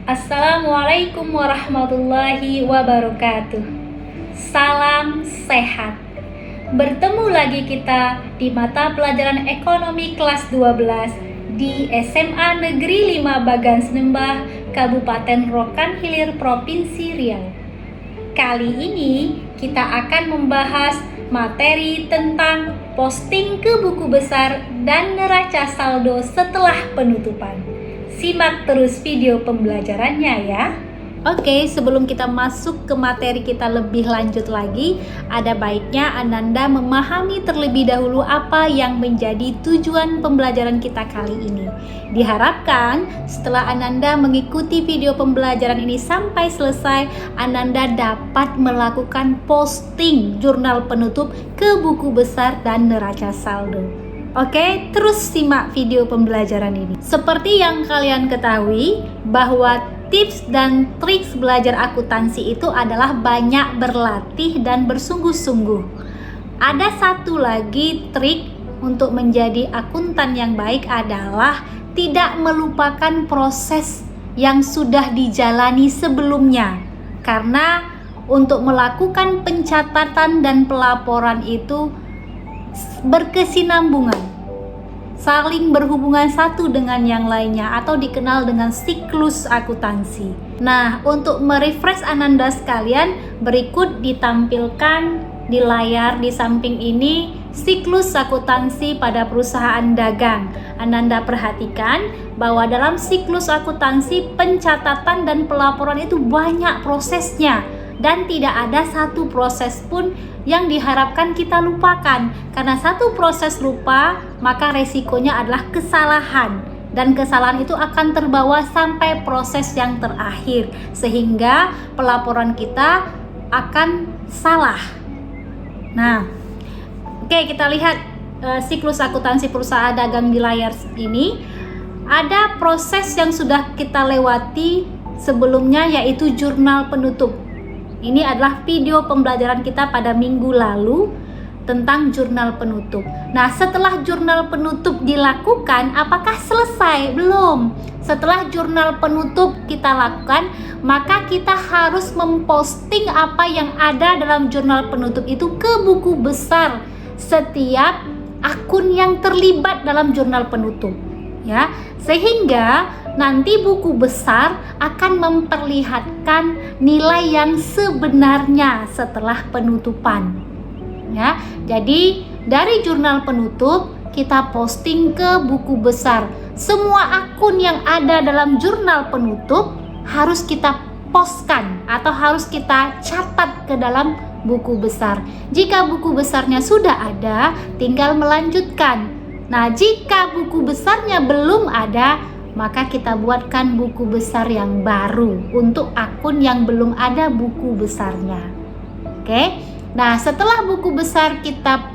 Assalamualaikum warahmatullahi wabarakatuh. Salam sehat. Bertemu lagi kita di mata pelajaran ekonomi kelas 12 di SMA Negeri 5 Bagan Senembah, Kabupaten Rokan Hilir, Provinsi Riau. Kali ini kita akan membahas materi tentang posting ke buku besar dan neraca saldo setelah penutupan. Simak terus video pembelajarannya ya. Oke, sebelum kita masuk ke materi kita lebih lanjut lagi, ada baiknya Ananda memahami terlebih dahulu apa yang menjadi tujuan pembelajaran kita kali ini. Diharapkan setelah Ananda mengikuti video pembelajaran ini sampai selesai, Ananda dapat melakukan posting jurnal penutup ke buku besar dan neraca saldo. Oke, terus simak video pembelajaran ini. Seperti yang kalian ketahui, bahwa tips dan trik belajar akuntansi itu adalah banyak berlatih dan bersungguh-sungguh. Ada satu lagi trik untuk menjadi akuntan yang baik adalah tidak melupakan proses yang sudah dijalani sebelumnya. Karena untuk melakukan pencatatan dan pelaporan itu berkesinambungan, saling berhubungan satu dengan yang lainnya, atau dikenal dengan siklus akuntansi. Nah, untuk merefresh Ananda sekalian, berikut ditampilkan di layar di samping ini siklus akuntansi pada perusahaan dagang. Ananda perhatikan bahwa dalam siklus akuntansi, pencatatan dan pelaporan itu banyak prosesnya, dan tidak ada satu proses pun yang diharapkan kita lupakan. Karena satu proses lupa, maka resikonya adalah kesalahan, dan kesalahan itu akan terbawa sampai proses yang terakhir, sehingga pelaporan kita akan salah. Nah, oke, kita lihat siklus akuntansi perusahaan dagang di layar ini. Ada proses yang sudah kita lewati sebelumnya, yaitu jurnal penutup. Ini adalah video pembelajaran kita pada minggu lalu tentang jurnal penutup. Nah, setelah jurnal penutup dilakukan, apakah selesai? Belum. Setelah jurnal penutup kita lakukan, maka kita harus memposting apa yang ada dalam jurnal penutup itu ke buku besar setiap akun yang terlibat dalam jurnal penutup. Ya, sehingga nanti buku besar akan memperlihatkan nilai yang sebenarnya setelah penutupan. Ya, jadi dari jurnal penutup kita posting ke buku besar. Semua akun yang ada dalam jurnal penutup harus kita postkan atau harus kita catat ke dalam buku besar. Jika buku besarnya sudah ada, tinggal melanjutkan. Nah, jika buku besarnya belum ada, maka kita buatkan buku besar yang baru untuk akun yang belum ada buku besarnya. Oke. Nah, setelah buku besar kita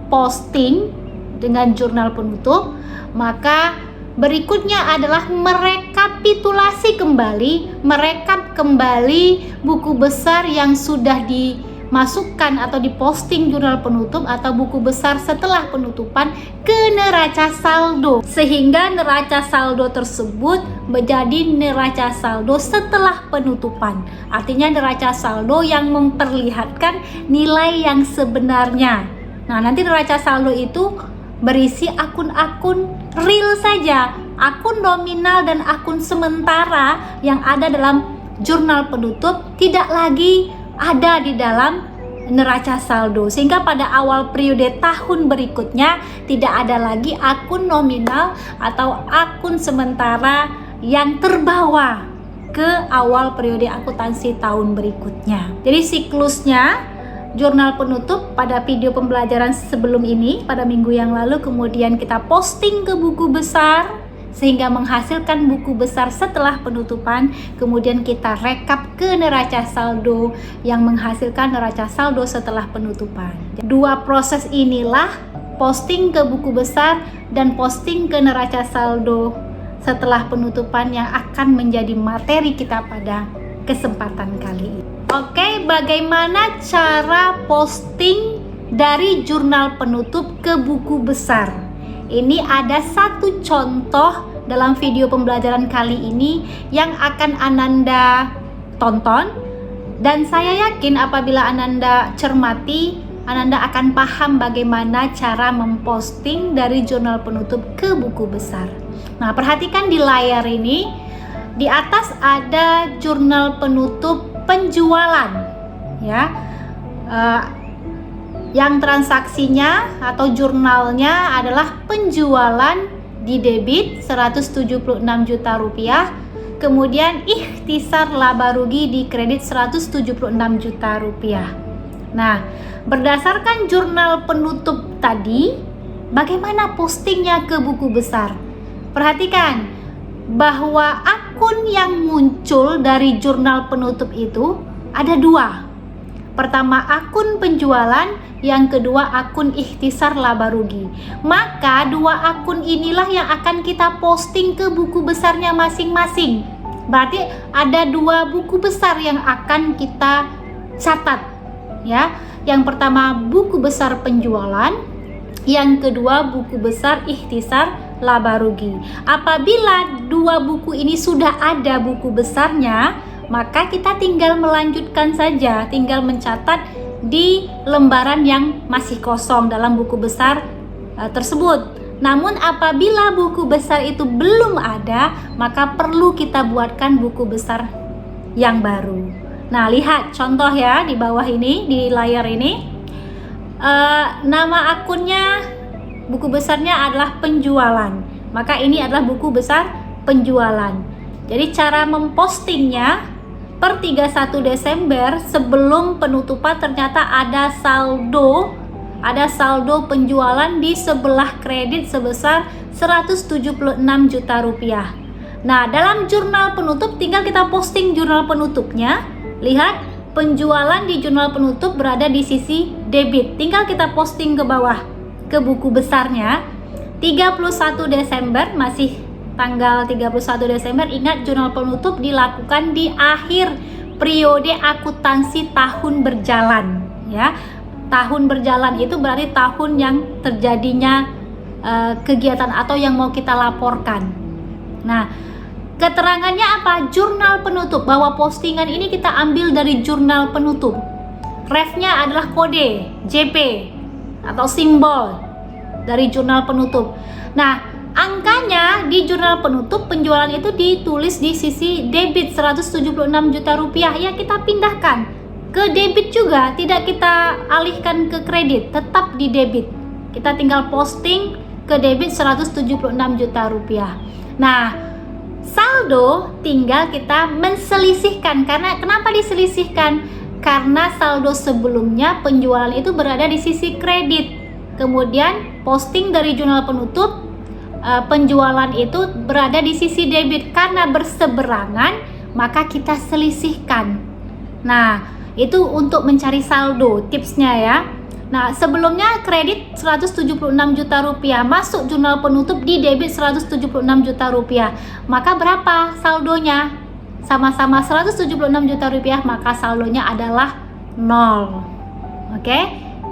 posting dengan jurnal penutup, maka berikutnya adalah merekapitulasi kembali, merekap kembali buku besar yang sudah dimasukkan atau diposting jurnal penutup atau buku besar setelah penutupan ke neraca saldo, sehingga neraca saldo tersebut menjadi neraca saldo setelah penutupan. Artinya neraca saldo yang memperlihatkan nilai yang sebenarnya. Nah, nanti neraca saldo itu berisi akun-akun real saja, akun nominal dan akun sementara yang ada dalam jurnal penutup tidak lagi ada di dalam neraca saldo, sehingga pada awal periode tahun berikutnya tidak ada lagi akun nominal atau akun sementara yang terbawa ke awal periode akuntansi tahun berikutnya. Jadi siklusnya jurnal penutup pada video pembelajaran sebelum ini pada minggu yang lalu, kemudian kita posting ke buku besar sehingga menghasilkan buku besar setelah penutupan, kemudian kita rekap ke neraca saldo yang menghasilkan neraca saldo setelah penutupan. Dua proses inilah, posting ke buku besar dan posting ke neraca saldo setelah penutupan, yang akan menjadi materi kita pada kesempatan kali ini. Oke, bagaimana cara posting dari jurnal penutup ke buku besar? Ini ada satu contoh dalam video pembelajaran kali ini yang akan Ananda tonton, dan saya yakin apabila Ananda cermati, Ananda akan paham bagaimana cara memposting dari jurnal penutup ke buku besar. Nah, perhatikan di layar ini, di atas ada jurnal penutup penjualan, ya. Yang transaksinya atau jurnalnya adalah penjualan di debit 176 juta rupiah, kemudian ikhtisar laba rugi di kredit 176 juta rupiah. Nah, berdasarkan jurnal penutup tadi, bagaimana postingnya ke buku besar? Perhatikan bahwa akun yang muncul dari jurnal penutup itu ada dua. Pertama akun penjualan, yang kedua akun ikhtisar laba rugi. Maka dua akun inilah yang akan kita posting ke buku besarnya masing-masing. Berarti ada dua buku besar yang akan kita catat, ya. Yang pertama buku besar penjualan, yang kedua buku besar ikhtisar laba rugi. Apabila dua buku ini sudah ada buku besarnya, maka kita tinggal melanjutkan saja, tinggal mencatat di lembaran yang masih kosong dalam buku besar tersebut. Namun apabila buku besar itu belum ada, maka perlu kita buatkan buku besar yang baru. Nah, lihat contoh ya di bawah ini, di layar ini. Nama akunnya, buku besarnya adalah penjualan. Maka ini adalah buku besar penjualan. Jadi cara mempostingnya, per 31 Desember sebelum penutupan ternyata ada saldo penjualan di sebelah kredit sebesar 176 juta rupiah. Nah, dalam jurnal penutup tinggal kita posting jurnal penutupnya. Lihat, penjualan di jurnal penutup berada di sisi debit. Tinggal kita posting ke bawah ke buku besarnya. 31 Desember, masih tanggal 31 Desember, ingat jurnal penutup dilakukan di akhir periode akuntansi tahun berjalan, ya. Tahun berjalan itu berarti tahun yang terjadinya kegiatan atau yang mau kita laporkan. Nah, keterangannya apa? Jurnal penutup, bahwa postingan ini kita ambil dari jurnal penutup. Refnya adalah kode JP atau simbol dari jurnal penutup. Nah, angkanya di jurnal penutup penjualan itu ditulis di sisi debit 176 juta rupiah. Ya, kita pindahkan ke debit juga, tidak kita alihkan ke kredit, tetap di debit. Kita tinggal posting ke debit 176 juta rupiah. Nah, saldo tinggal kita menselisihkan. Karena kenapa diselisihkan? Karena saldo sebelumnya penjualan itu berada di sisi kredit. Kemudian posting dari jurnal penutup penjualan itu berada di sisi debit. Karena berseberangan, maka kita selisihkan. Nah, itu untuk mencari saldo, tipsnya ya. Nah, sebelumnya kredit 176 juta rupiah, masuk jurnal penutup di debit 176 juta rupiah. Maka berapa saldonya? Sama-sama 176 juta rupiah, maka saldonya adalah 0. Oke?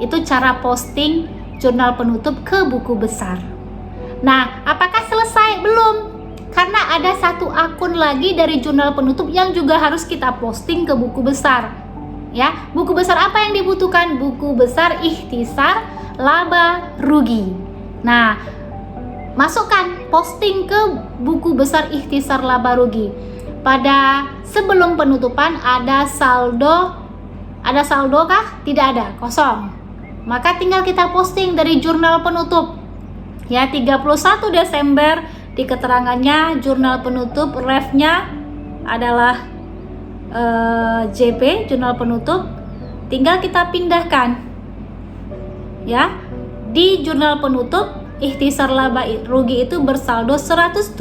Itu cara posting jurnal penutup ke buku besar. Nah, apakah selesai? Belum. Karena ada satu akun lagi dari jurnal penutup yang juga harus kita posting ke buku besar. Ya, buku besar apa yang dibutuhkan? Buku besar ikhtisar laba rugi. Nah, masukkan posting ke buku besar ikhtisar laba rugi. Pada sebelum penutupan ada saldo kah? Tidak ada, kosong. Maka tinggal kita posting dari jurnal penutup. Ya, 31 Desember di keterangannya jurnal penutup, refnya adalah JP, jurnal penutup. Tinggal kita pindahkan, ya. Di jurnal penutup ikhtisar laba rugi itu bersaldo 176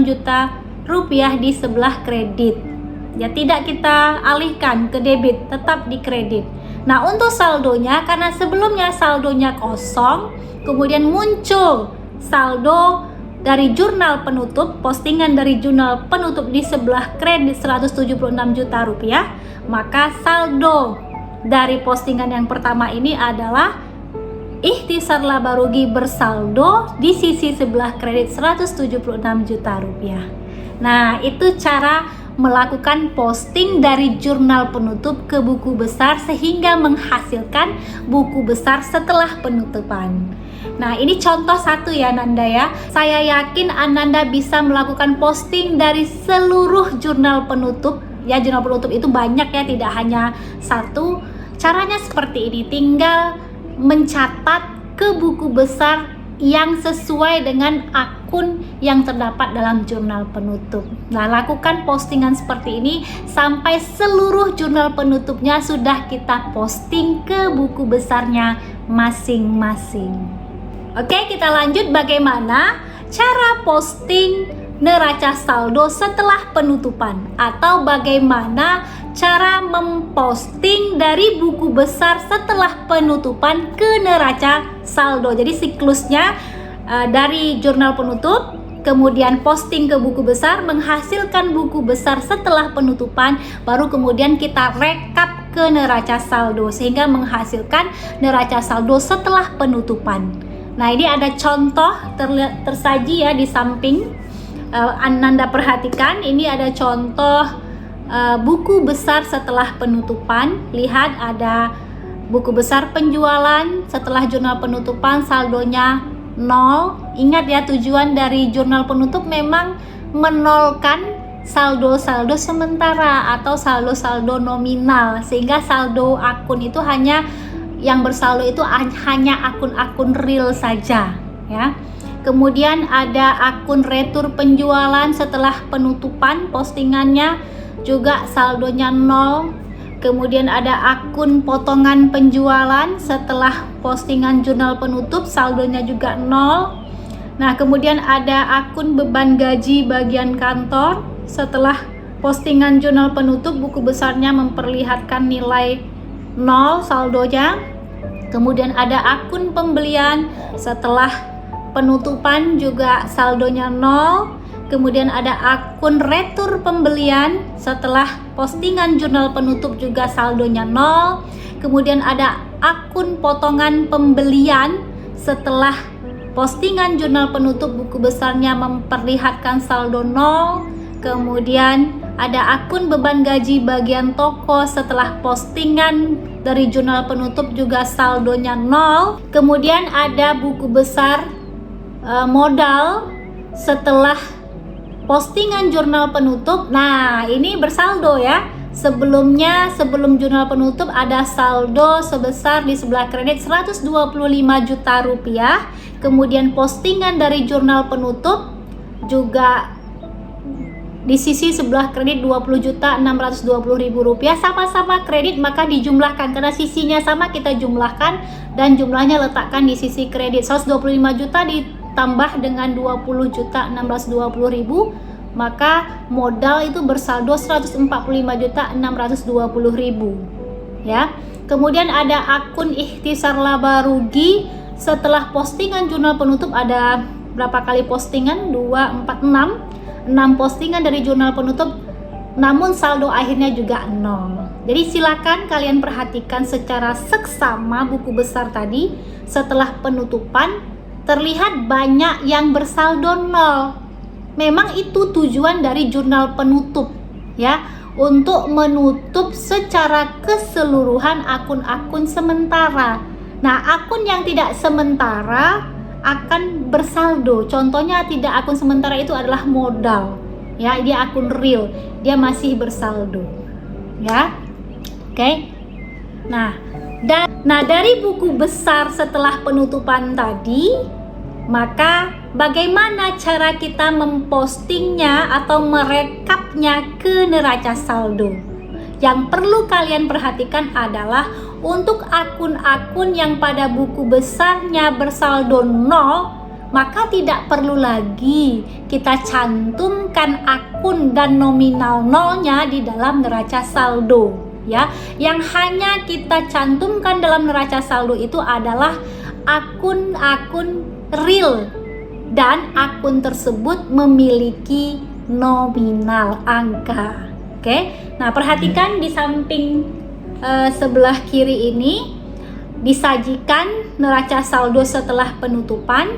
juta rupiah di sebelah kredit. Ya, tidak kita alihkan ke debit, tetap di kredit. Nah, untuk saldonya, karena sebelumnya saldonya kosong, kemudian muncul saldo dari jurnal penutup, postingan dari jurnal penutup di sebelah kredit 176 juta rupiah, maka saldo dari postingan yang pertama ini adalah ikhtisar laba rugi bersaldo di sisi sebelah kredit 176 juta rupiah. Nah, itu cara melakukan posting dari jurnal penutup ke buku besar sehingga menghasilkan buku besar setelah penutupan. Nah, ini contoh satu ya Ananda ya. Saya yakin Ananda bisa melakukan posting dari seluruh jurnal penutup. Ya, jurnal penutup itu banyak ya, tidak hanya satu. Caranya seperti ini, tinggal mencatat ke buku besar yang sesuai dengan akun yang terdapat dalam jurnal penutup. Nah, lakukan postingan seperti ini sampai seluruh jurnal penutupnya sudah kita posting ke buku besarnya masing-masing. Oke, kita lanjut bagaimana cara posting neraca saldo setelah penutupan, atau bagaimana cara memposting dari buku besar setelah penutupan ke neraca saldo. Jadi siklusnya dari jurnal penutup, kemudian posting ke buku besar, menghasilkan buku besar setelah penutupan, baru kemudian kita rekap ke neraca saldo sehingga menghasilkan neraca saldo setelah penutupan. Nah, ini ada contoh tersaji ya di samping. Ananda perhatikan, ini ada contoh buku besar setelah penutupan. Lihat, ada buku besar penjualan setelah jurnal penutupan, saldonya 0. Ingat ya, tujuan dari jurnal penutup memang menolkan saldo-saldo sementara atau saldo-saldo nominal, sehingga saldo akun itu hanya yang bersaldo itu hanya akun-akun real saja ya. Kemudian ada akun retur penjualan setelah penutupan, postingannya juga saldonya 0. Kemudian ada akun potongan penjualan setelah postingan jurnal penutup, saldonya juga 0. Nah, kemudian ada akun beban gaji bagian kantor setelah postingan jurnal penutup, buku besarnya memperlihatkan nilai 0 saldonya. Kemudian ada akun pembelian setelah penutupan, juga saldonya 0. Kemudian ada akun retur pembelian setelah postingan jurnal penutup, juga saldonya 0. Kemudian ada akun potongan pembelian setelah postingan jurnal penutup, buku besarnya memperlihatkan saldo 0. Kemudian ada akun beban gaji bagian toko setelah postingan dari jurnal penutup, juga saldonya 0. Kemudian ada buku besar modal setelah postingan jurnal penutup. Nah, ini bersaldo ya. Sebelum jurnal penutup ada saldo sebesar di sebelah kredit 125 juta rupiah. Kemudian postingan dari jurnal penutup juga di sisi sebelah kredit 20.620.000 rupiah. Sama-sama kredit maka dijumlahkan, karena sisinya sama kita jumlahkan dan jumlahnya letakkan di sisi kredit. 125 juta ditambah dengan 20.620.000, maka modal itu bersaldo 145.620.000 ya. Kemudian ada akun ikhtisar laba rugi setelah postingan jurnal penutup. Ada berapa kali postingan? 2, 4, 6 postingan dari jurnal penutup, namun saldo akhirnya juga 0. Jadi silakan kalian perhatikan secara seksama buku besar tadi. Setelah penutupan terlihat banyak yang bersaldo 0. Memang itu tujuan dari jurnal penutup ya, untuk menutup secara keseluruhan akun-akun sementara. Nah, akun yang tidak sementara akan bersaldo. Contohnya tidak akun sementara itu adalah modal ya, dia akun real, dia masih bersaldo ya. Oke. Nah, dari buku besar setelah penutupan tadi, maka bagaimana cara kita mempostingnya atau merekapnya ke neraca saldo? Yang perlu kalian perhatikan adalah untuk akun-akun yang pada buku besarnya bersaldo 0, maka tidak perlu lagi kita cantumkan akun dan nominal nolnya di dalam neraca saldo ya. Yang hanya kita cantumkan dalam neraca saldo itu adalah akun-akun real dan akun tersebut memiliki nominal angka. Oke. Nah, perhatikan di samping sebelah kiri ini disajikan neraca saldo setelah penutupan.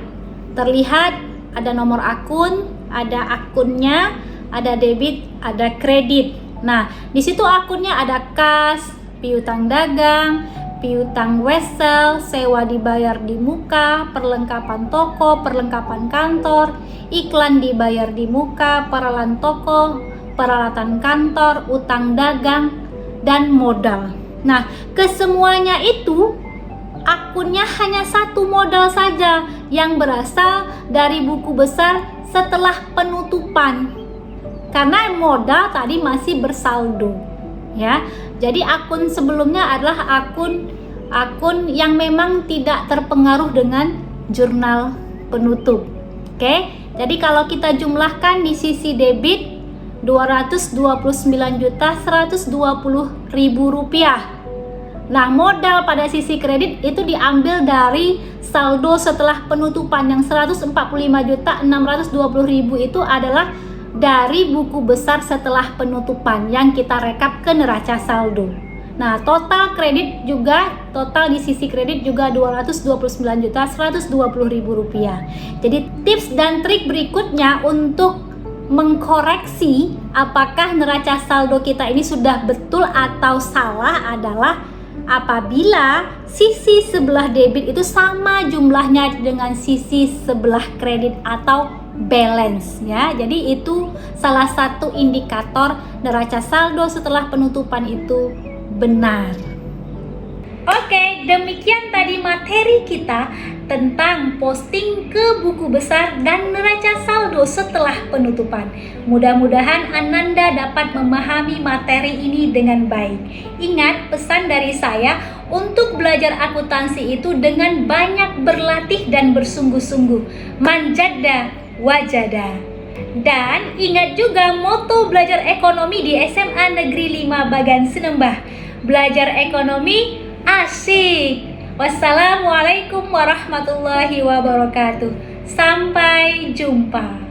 Terlihat ada nomor akun, ada akunnya, ada debit, ada kredit. Nah, di situ akunnya ada kas, piutang dagang, piutang wesel, sewa dibayar di muka, perlengkapan toko, perlengkapan kantor, iklan dibayar di muka, peralatan toko, peralatan kantor, utang dagang, dan modal. Nah, kesemuanya itu akunnya hanya satu modal saja yang berasal dari buku besar setelah penutupan. Karena modal tadi masih bersaldo, ya. Jadi akun sebelumnya adalah akun yang memang tidak terpengaruh dengan jurnal penutup. Oke. Jadi kalau kita jumlahkan di sisi debit Rp229.120.000. Nah, modal pada sisi kredit itu diambil dari saldo setelah penutupan yang Rp145.620.000 itu adalah dari buku besar setelah penutupan yang kita rekap ke neraca saldo. Nah, total di sisi kredit juga Rp229.120.000. Jadi tips dan trik berikutnya untuk mengkoreksi apakah neraca saldo kita ini sudah betul atau salah adalah apabila sisi sebelah debit itu sama jumlahnya dengan sisi sebelah kredit atau balance, ya. Jadi itu salah satu indikator neraca saldo setelah penutupan itu benar. Oke, demikian tadi materi kita tentang posting ke buku besar dan neraca saldo setelah penutupan. Mudah-mudahan Ananda dapat memahami materi ini dengan baik. Ingat pesan dari saya untuk belajar akuntansi itu dengan banyak berlatih dan bersungguh-sungguh. Manjada wajada. Dan ingat juga moto belajar ekonomi di SMA Negeri 5 Bagan Senembah. Belajar ekonomi asik. Wassalamualaikum warahmatullahi wabarakatuh. Sampai jumpa.